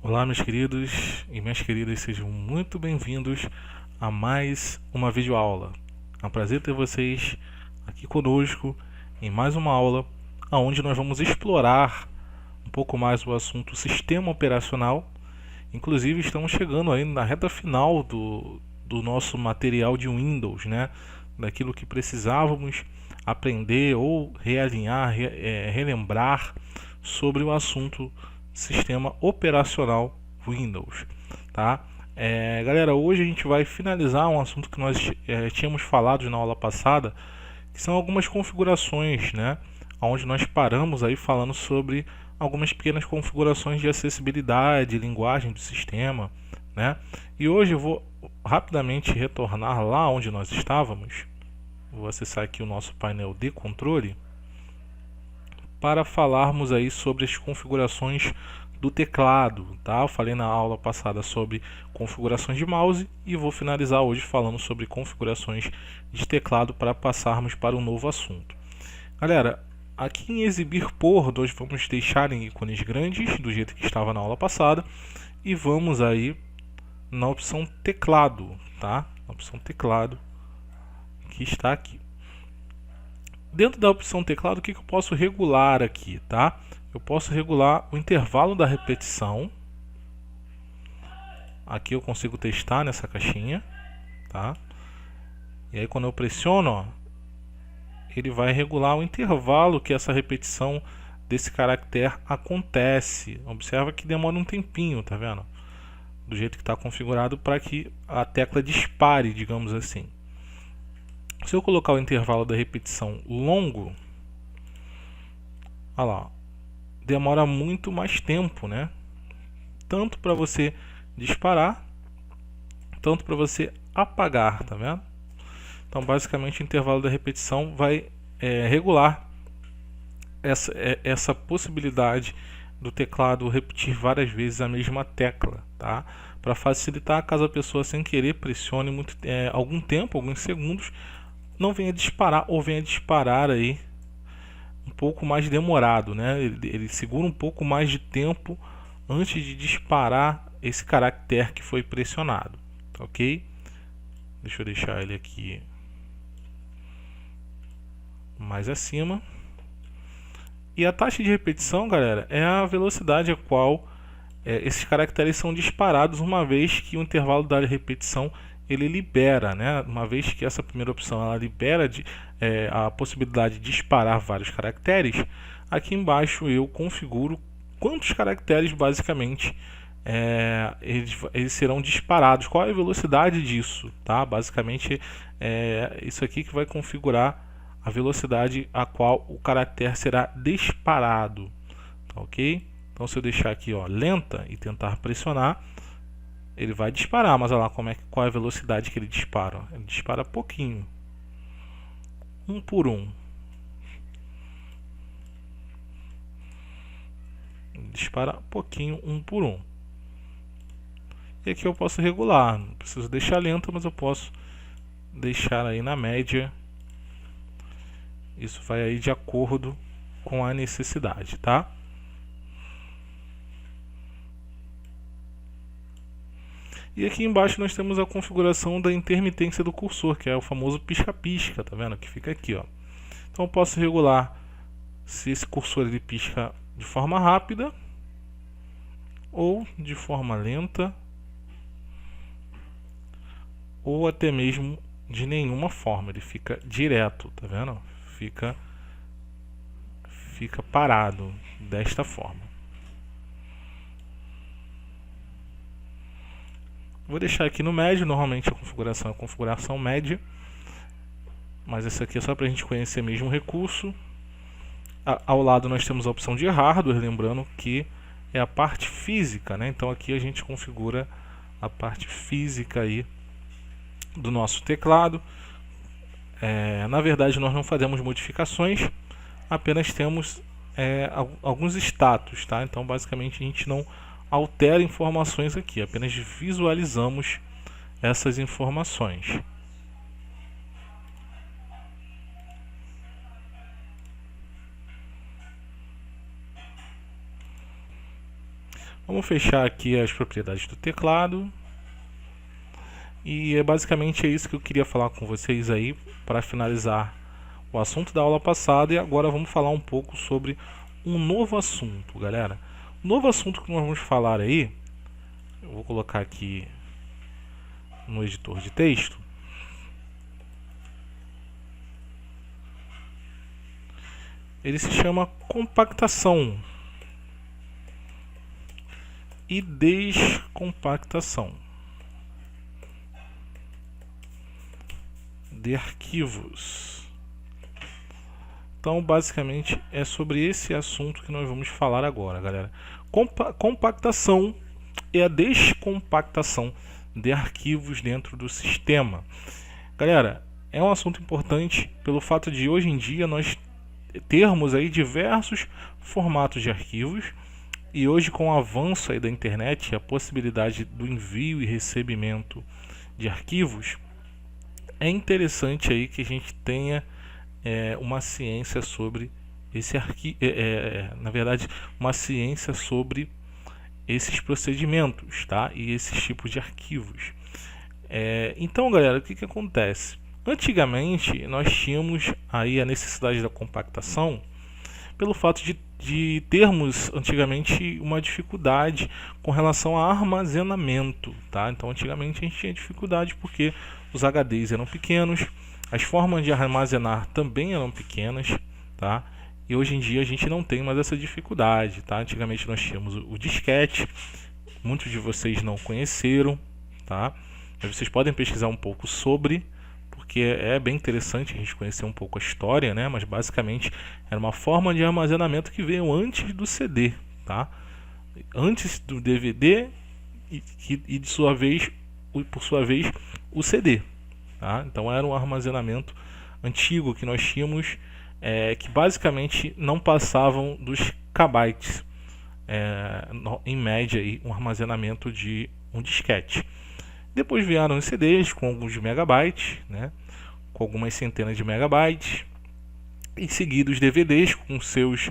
Olá, meus queridos e minhas queridas, sejam muito bem-vindos a mais uma videoaula. É um prazer ter vocês aqui conosco em mais uma aula, onde nós vamos explorar um pouco mais o assunto sistema operacional. Inclusive, estamos chegando aí na reta final do nosso material de Windows, né? Daquilo que precisávamos aprender ou realinhar, relembrar sobre o assunto sistema operacional Windows, tá? Galera, hoje a gente vai finalizar um assunto que nós tínhamos falado na aula passada, que são algumas configurações, né? Onde nós paramos aí falando sobre algumas pequenas configurações de acessibilidade, linguagem do sistema, né? E hoje eu vou rapidamente retornar lá onde nós estávamos. Vou acessar aqui o nosso painel de controle para falarmos aí sobre as configurações do teclado, tá? Eu falei na aula passada sobre configurações de mouse e vou finalizar hoje falando sobre configurações de teclado para passarmos para um novo assunto. Galera, aqui em exibir por, nós vamos deixar em ícones grandes, do jeito que estava na aula passada, e vamos aí na opção teclado, tá? Na opção teclado que está aqui. Dentro da opção teclado, o que eu posso regular aqui, tá? Eu posso regular o intervalo da repetição. Aqui eu consigo testar nessa caixinha, tá? E aí quando eu pressiono, ó, ele vai regular o intervalo que essa repetição desse caractere acontece. Observa que demora um tempinho, tá vendo? Do jeito que está configurado para que a tecla dispare, digamos assim. Se eu colocar o intervalo da repetição longo, olha lá, demora muito mais tempo, né? Tanto para você disparar, tanto para você apagar, tá vendo? Então, basicamente, o intervalo da repetição vai regular essa possibilidade do teclado repetir várias vezes a mesma tecla, tá? Para facilitar, caso a pessoa sem querer pressione algum tempo, alguns segundos, não venha disparar ou venha disparar aí um pouco mais demorado, né? Ele segura um pouco mais de tempo antes de disparar esse caractere que foi pressionado, tá ok? Deixa eu deixar ele aqui mais acima. E a taxa de repetição, galera, é a velocidade a qual esses caracteres são disparados uma vez que o intervalo da repetição ele libera, né? Uma vez que essa primeira opção ela libera a possibilidade de disparar vários caracteres, aqui embaixo eu configuro quantos caracteres basicamente eles serão disparados, qual é a velocidade disso, tá? Basicamente isso aqui que vai configurar a velocidade a qual o caractere será disparado, tá ok? Então se eu deixar aqui ó, lenta e tentar pressionar, ele vai disparar, mas olha lá qual é a velocidade que ele dispara. Ele dispara pouquinho, um por um. Ele dispara pouquinho, um por um. E aqui eu posso regular, não preciso deixar lento, mas eu posso deixar aí na média. Isso vai aí de acordo com a necessidade, tá? E aqui embaixo nós temos a configuração da intermitência do cursor, que é o famoso pisca-pisca, tá vendo? Que fica aqui, ó. Então eu posso regular se esse cursor ele pisca de forma rápida ou de forma lenta ou até mesmo de nenhuma forma, ele fica direto, tá vendo? Fica parado desta forma. Vou deixar aqui no médio, normalmente a configuração é a configuração média, mas essa aqui é só para a gente conhecer mesmo o recurso. Ao lado nós temos a opção de hardware, lembrando que é a parte física, né? Então aqui a gente configura a parte física aí do nosso teclado. Na verdade nós não fazemos modificações, apenas temos alguns status, tá? Então basicamente a gente não altera informações aqui, apenas visualizamos essas informações. Vamos fechar aqui as propriedades do teclado. E basicamente é isso que eu queria falar com vocês aí para finalizar o assunto da aula passada. E agora vamos falar um pouco sobre um novo assunto, galera. O novo assunto que nós vamos falar aí, eu vou colocar aqui no editor de texto. Ele se chama compactação e descompactação de arquivos. Então, basicamente, é sobre esse assunto que nós vamos falar agora, galera. Compactação e a descompactação de arquivos dentro do sistema. Galera, é um assunto importante pelo fato de hoje em dia nós termos aí diversos formatos de arquivos, e hoje, com o avanço aí da internet, a possibilidade do envio e recebimento de arquivos, é interessante aí que a gente tenha uma ciência sobre esse arquivo, na verdade, uma ciência sobre esses procedimentos, tá? E esses tipos de arquivos. Então, galera, o que acontece? Antigamente, nós tínhamos aí a necessidade da compactação pelo fato de termos antigamente uma dificuldade com relação a armazenamento, tá? Então, antigamente a gente tinha dificuldade porque os HDs eram pequenos, as formas de armazenar também eram pequenas, tá? E hoje em dia a gente não tem mais essa dificuldade, tá? Antigamente nós tínhamos o disquete, muitos de vocês não conheceram, tá? Mas vocês podem pesquisar um pouco sobre, porque é bem interessante a gente conhecer um pouco a história, né? Mas basicamente era uma forma de armazenamento que veio antes do CD, tá? Antes do DVD e de sua vez, por sua vez, o CD, tá? Então era um armazenamento antigo que nós tínhamos, que basicamente não passavam dos kbytes, em média aí, um armazenamento de um disquete. Depois vieram os CDs com alguns megabytes, né? Com algumas centenas de megabytes, em seguida os DVDs com seus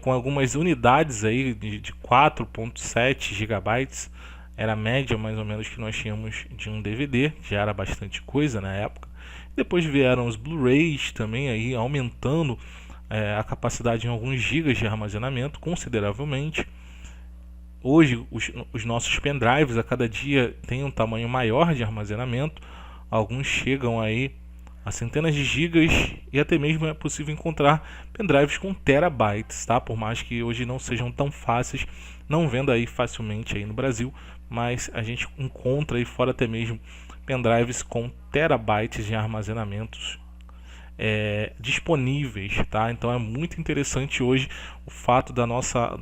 com algumas unidades aí de 4.7 gigabytes, era a média mais ou menos que nós tínhamos de um DVD, já era bastante coisa na época. Depois vieram os Blu-rays também aí aumentando a capacidade em alguns gigas de armazenamento consideravelmente. Hoje os nossos pendrives a cada dia têm um tamanho maior de armazenamento, alguns chegam aí a centenas de gigas e até mesmo é possível encontrar pendrives com terabytes, tá? Por mais que hoje não sejam tão fáceis, não venda aí facilmente aí no Brasil, mas a gente encontra aí fora até mesmo pendrives com terabytes de armazenamentos disponíveis, tá? Então é muito interessante hoje o fato da nossa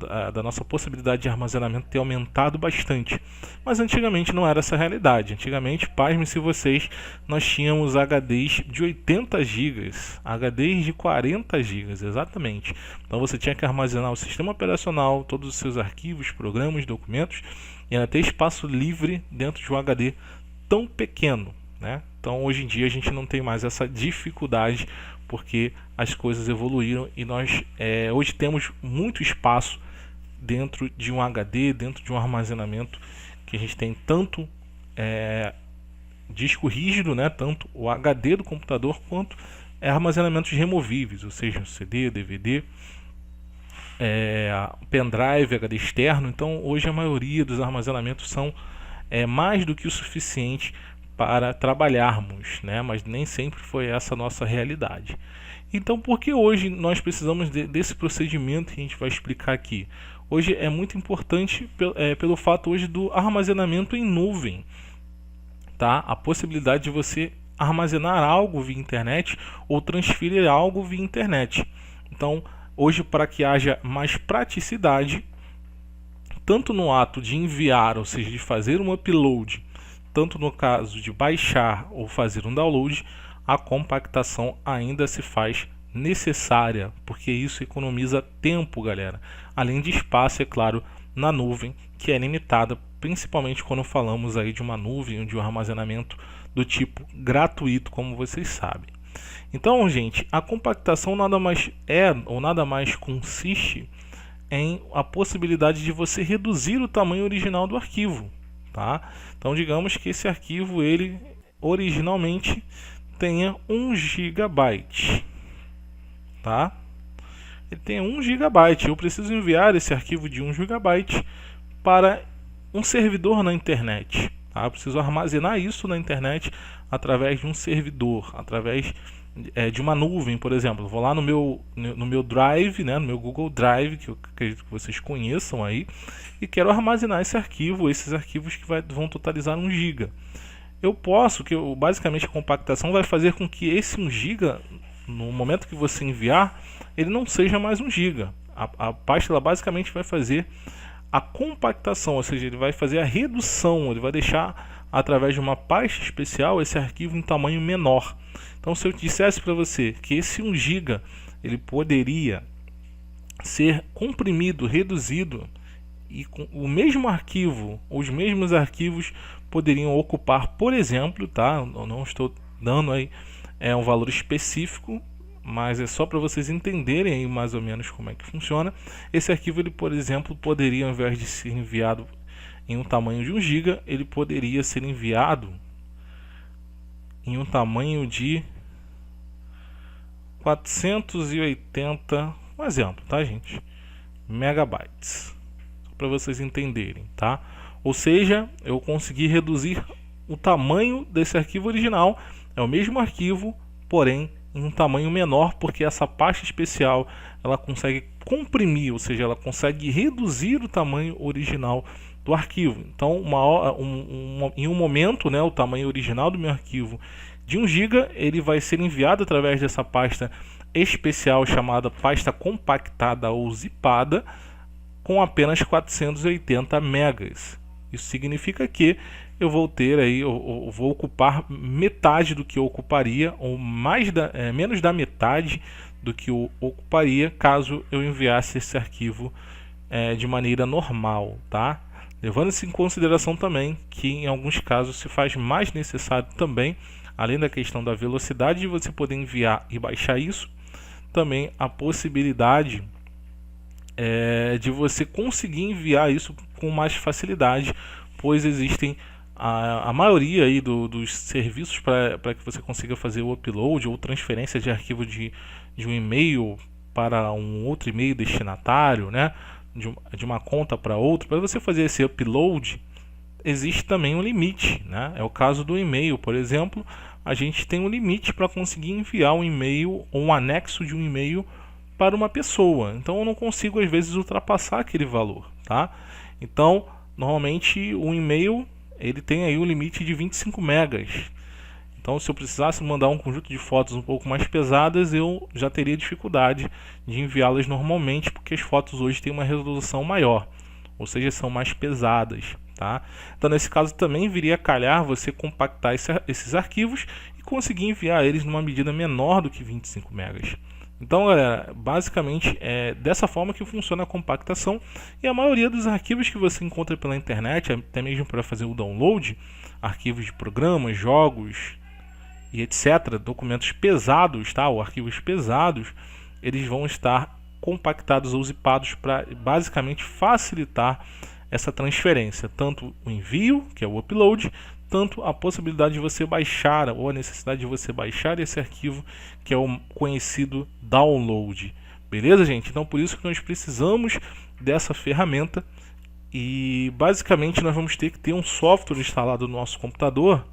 possibilidade de armazenamento ter aumentado bastante, mas antigamente não era essa a realidade. Antigamente, pasmem-se vocês, nós tínhamos HDs de 80 GB, HDs de 40 GB, exatamente. Então você tinha que armazenar o sistema operacional, todos os seus arquivos, programas, documentos, e ainda ter espaço livre dentro de um HD tão pequeno, né? Então hoje em dia a gente não tem mais essa dificuldade porque as coisas evoluíram e nós hoje temos muito espaço dentro de um HD, dentro de um armazenamento, que a gente tem tanto disco rígido, né, tanto o HD do computador quanto armazenamentos removíveis, ou seja, CD, DVD, pendrive, HD externo. Então hoje a maioria dos armazenamentos são mais do que o suficiente para trabalharmos, né? Mas nem sempre foi essa a nossa realidade. Então, por que hoje nós precisamos desse procedimento que a gente vai explicar aqui? Hoje é muito importante pelo fato hoje do armazenamento em nuvem, tá? A possibilidade de você armazenar algo via internet ou transferir algo via internet. Então, hoje, para que haja mais praticidade, tanto no ato de enviar, ou seja, de fazer um upload, tanto no caso de baixar ou fazer um download, a compactação ainda se faz necessária, porque isso economiza tempo, galera. Além de espaço, é claro, na nuvem, que é limitada, principalmente quando falamos aí de uma nuvem ou de um armazenamento do tipo gratuito, como vocês sabem. Então, gente, a compactação nada mais é ou nada mais consiste em a possibilidade de você reduzir o tamanho original do arquivo, tá? Então digamos que esse arquivo ele originalmente tenha 1 GB, tá? Ele tem 1 GB. Eu preciso enviar esse arquivo de 1 GB para um servidor na internet, tá? Eu preciso armazenar isso na internet através de um servidor, através de uma nuvem, por exemplo. Vou lá no meu Drive, né, no meu Google Drive, que eu acredito que vocês conheçam aí, e quero armazenar esse arquivo, esses arquivos que vão totalizar 1 GB. Eu posso, basicamente a compactação vai fazer com que esse 1 GB, no momento que você enviar, ele não seja mais 1 GB. A pasta ela basicamente vai fazer a compactação, ou seja, ele vai fazer a redução, ele vai deixar através de uma pasta especial esse arquivo em tamanho menor. Então, se eu dissesse para você que esse 1 GB ele poderia ser comprimido, reduzido, e com o mesmo arquivo, os mesmos arquivos poderiam ocupar, por exemplo, tá? Eu não estou dando aí um valor específico, mas é só para vocês entenderem aí mais ou menos como é que funciona. Esse arquivo, ele, por exemplo, poderia, ao invés de ser enviado em um tamanho de 1 GB, ele poderia ser enviado em um tamanho de 480, um exemplo, tá, gente? Megabytes, só para vocês entenderem, tá? Ou seja, eu consegui reduzir o tamanho desse arquivo original, é o mesmo arquivo, porém em um tamanho menor, porque essa pasta especial ela consegue comprimir, ou seja, ela consegue reduzir o tamanho original do arquivo. Então, em um momento, né, o tamanho original do meu arquivo de 1 GB, ele vai ser enviado através dessa pasta especial chamada pasta compactada ou zipada, com apenas 480 megas. Isso significa que eu vou ter aí, eu vou ocupar metade do que eu ocuparia, ou menos da metade do que eu ocuparia caso eu enviasse esse arquivo de maneira normal, tá? Levando-se em consideração também que em alguns casos se faz mais necessário também, além da questão da velocidade de você poder enviar e baixar isso, também a possibilidade de você conseguir enviar isso com mais facilidade, pois existem a maioria aí dos serviços para que você consiga fazer o upload ou transferência de arquivo de um e-mail para um outro e-mail destinatário, né? De uma conta para outra. Para você fazer esse upload, existe também um limite, né? É o caso do e-mail, por exemplo, a gente tem um limite para conseguir enviar um e-mail ou um anexo de um e-mail para uma pessoa. Então eu não consigo às vezes ultrapassar aquele valor, tá? Então, normalmente o e-mail ele tem aí o limite de 25 megas. Então, se eu precisasse mandar um conjunto de fotos um pouco mais pesadas, eu já teria dificuldade de enviá-las normalmente, porque as fotos hoje têm uma resolução maior, ou seja, são mais pesadas, tá? Então, nesse caso também viria a calhar você compactar esses arquivos e conseguir enviar eles numa medida menor do que 25 megas. Então, galera, basicamente é dessa forma que funciona a compactação, e a maioria dos arquivos que você encontra pela internet, até mesmo para fazer o download, arquivos de programas, jogos e etc., documentos pesados, tá? Ou arquivos pesados, eles vão estar compactados ou zipados para basicamente facilitar essa transferência, tanto o envio, que é o upload, tanto a possibilidade de você baixar ou a necessidade de você baixar esse arquivo, que é o conhecido download. Beleza, gente? Então por isso que nós precisamos dessa ferramenta, e basicamente nós vamos ter que ter um software instalado no nosso computador.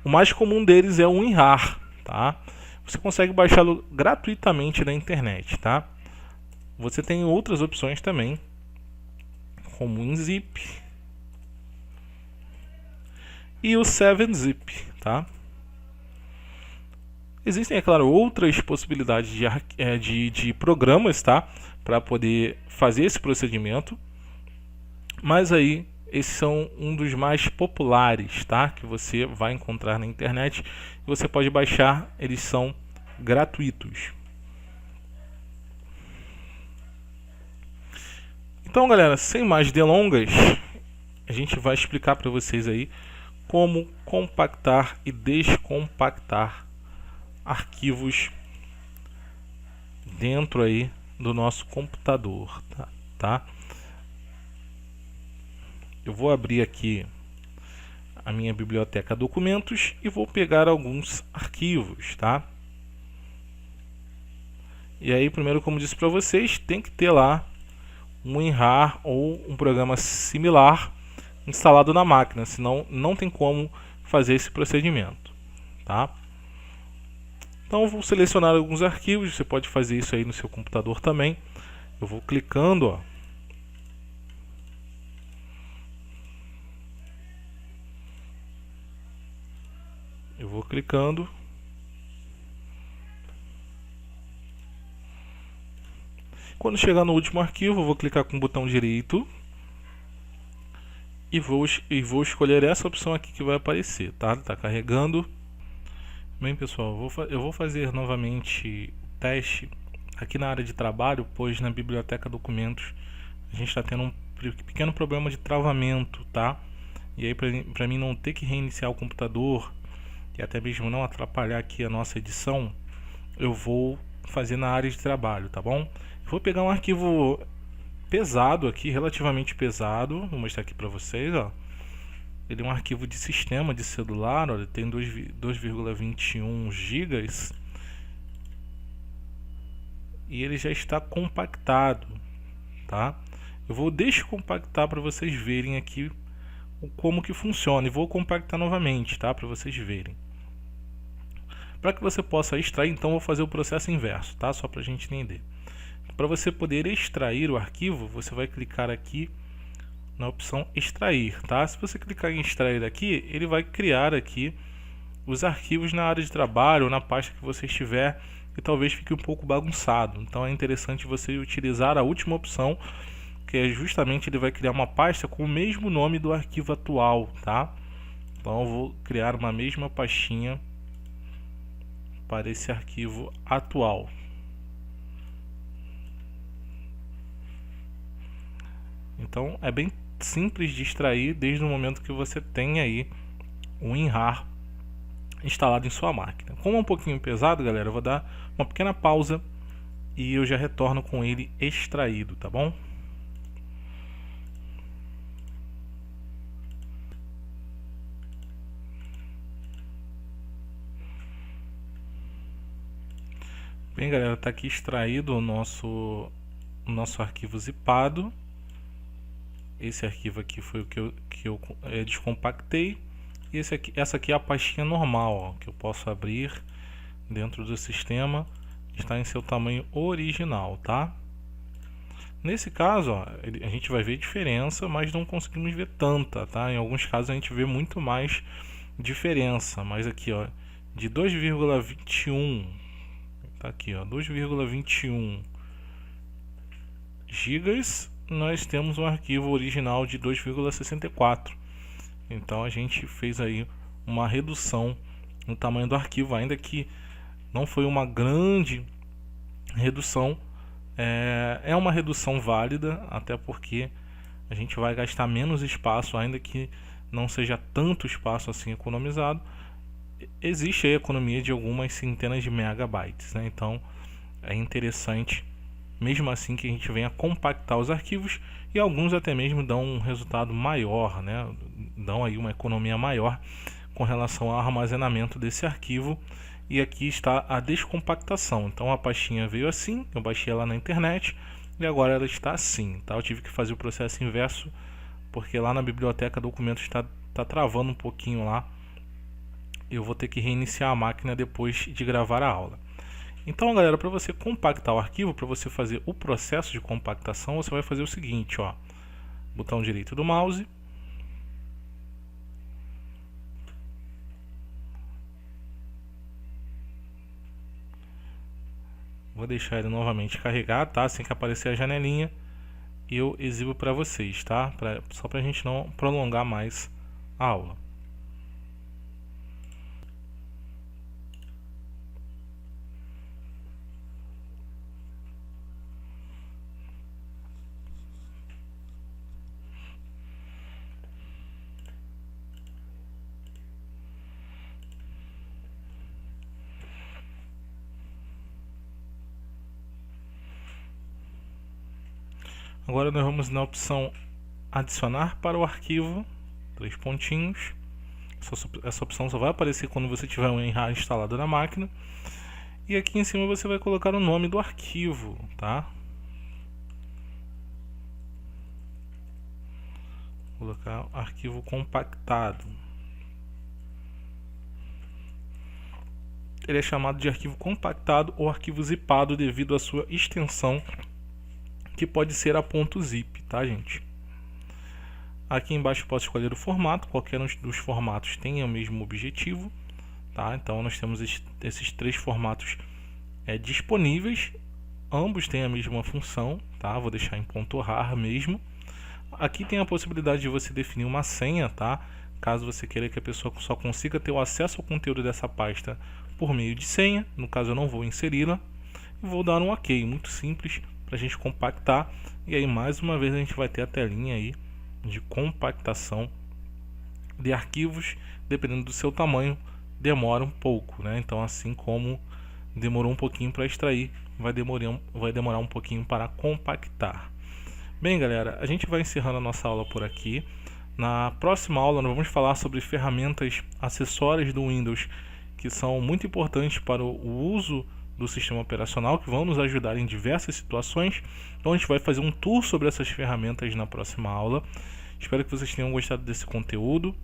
O mais comum deles é o WinRAR, tá? Você consegue baixá-lo gratuitamente na internet, tá? Você tem outras opções também, como o WinZip e o 7-Zip, tá? Existem, é claro, outras possibilidades de programas, tá? Para poder fazer esse procedimento, mas aí esses são um dos mais populares, tá? Que você vai encontrar na internet e você pode baixar, eles são gratuitos. Então, galera, sem mais delongas, a gente vai explicar para vocês aí como compactar e descompactar arquivos dentro aí do nosso computador, tá? tá? Eu vou abrir aqui a minha biblioteca documentos e vou pegar alguns arquivos, tá? E aí, primeiro, como disse para vocês, tem que ter lá um WinRAR ou um programa similar instalado na máquina, senão não tem como fazer esse procedimento, tá? Então eu vou selecionar alguns arquivos, você pode fazer isso aí no seu computador também. Eu vou clicando, ó. Eu vou clicando. Quando chegar no último arquivo, eu vou clicar com o botão direito e vou escolher essa opção aqui que vai aparecer, tá? Tá carregando. Bem, pessoal, eu vou fazer novamente o teste aqui na área de trabalho, pois na biblioteca documentos a gente está tendo um pequeno problema de travamento, tá? E aí, para mim não ter que reiniciar o computador e até mesmo não atrapalhar aqui a nossa edição, eu vou fazer na área de trabalho, tá bom? Vou pegar um arquivo pesado aqui, relativamente pesado, vou mostrar aqui para vocês, ó. Ele é um arquivo de sistema de celular, ó, ele tem 2,21 GB e ele já está compactado, tá? Eu vou descompactar para vocês verem aqui como que funciona e vou compactar novamente, tá? Para vocês verem. Para que você possa extrair, então vou fazer o processo inverso, tá? Só para a gente entender. Para você poder extrair o arquivo, você vai clicar aqui na opção extrair, tá? Se você clicar em extrair aqui, ele vai criar aqui os arquivos na área de trabalho ou na pasta que você estiver e talvez fique um pouco bagunçado. Então é interessante você utilizar a última opção, que é justamente ele vai criar uma pasta com o mesmo nome do arquivo atual, tá? Então eu vou criar uma mesma pastinha para esse arquivo atual. Então é bem simples de extrair desde o momento que você tem aí o WinRAR instalado em sua máquina. Como é um pouquinho pesado, galera, eu vou dar uma pequena pausa e eu já retorno com ele extraído, tá bom? Bem, galera, tá aqui extraído o nosso arquivo zipado. Esse arquivo aqui foi o que eu descompactei. E essa aqui é a pastinha normal, ó, que eu posso abrir dentro do sistema. Está em seu tamanho original, tá? Nesse caso, ó, a gente vai ver diferença, mas não conseguimos ver tanta, tá? Em alguns casos a gente vê muito mais diferença, mas aqui, ó, de 2,21, tá aqui, ó, 2,21 gigas, nós temos um arquivo original de 2,64. Então a gente fez aí uma redução no tamanho do arquivo, ainda que não foi uma grande redução. É uma redução válida, até porque a gente vai gastar menos espaço, ainda que não seja tanto espaço assim economizado. Existe a economia de algumas centenas de megabytes, né? Então é interessante mesmo assim que a gente venha compactar os arquivos, e alguns até mesmo dão um resultado maior, né? Dão aí uma economia maior com relação ao armazenamento desse arquivo. E aqui está a descompactação. Então a pastinha veio assim, eu baixei ela na internet e agora ela está assim, tá? Eu tive que fazer o processo inverso porque lá na biblioteca documentos está travando um pouquinho lá. Eu vou ter que reiniciar a máquina depois de gravar a aula. Então, galera, para você compactar o arquivo, para você fazer o processo de compactação, você vai fazer o seguinte, ó, botão direito do mouse, vou deixar ele novamente carregar, tá? Assim que aparecer a janelinha, eu exibo para vocês, tá? Só para a gente não prolongar mais a aula. Agora nós vamos na opção adicionar para o arquivo, 3 pontinhos. Essa opção só vai aparecer quando você tiver um WinRAR instalado na máquina. E aqui em cima você vai colocar o nome do arquivo, tá? Vou colocar arquivo compactado. Ele é chamado de arquivo compactado ou arquivo zipado devido à sua extensão, que pode ser a .zip, tá, gente? Aqui embaixo eu posso escolher o formato, qualquer um dos formatos tem o mesmo objetivo, tá? Então nós temos esses 3 formatos disponíveis, ambos têm a mesma função, tá? Vou deixar em .rar mesmo. Aqui tem a possibilidade de você definir uma senha, tá? Caso você queira que a pessoa só consiga ter o acesso ao conteúdo dessa pasta por meio de senha, no caso eu não vou inseri-la, e vou dar um OK, muito simples para a gente compactar. E aí mais uma vez a gente vai ter a telinha aí de compactação de arquivos. Dependendo do seu tamanho, demora um pouco, né? Então, assim como demorou um pouquinho para extrair, vai demorar um pouquinho para compactar. Bem, galera, a gente vai encerrando a nossa aula por aqui. Na próxima aula nós vamos falar sobre ferramentas acessórias do Windows que são muito importantes para o uso do sistema operacional, que vão nos ajudar em diversas situações. Então a gente vai fazer um tour sobre essas ferramentas na próxima aula. Espero que vocês tenham gostado desse conteúdo.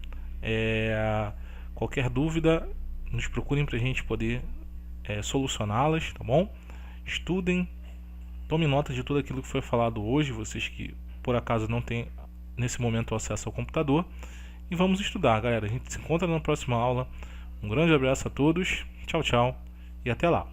Qualquer dúvida, nos procurem para a gente poder solucioná-las, tá bom? Estudem, tomem nota de tudo aquilo que foi falado hoje, vocês que por acaso não têm nesse momento acesso ao computador. E vamos estudar, galera. A gente se encontra na próxima aula. Um grande abraço a todos, tchau, tchau e até lá.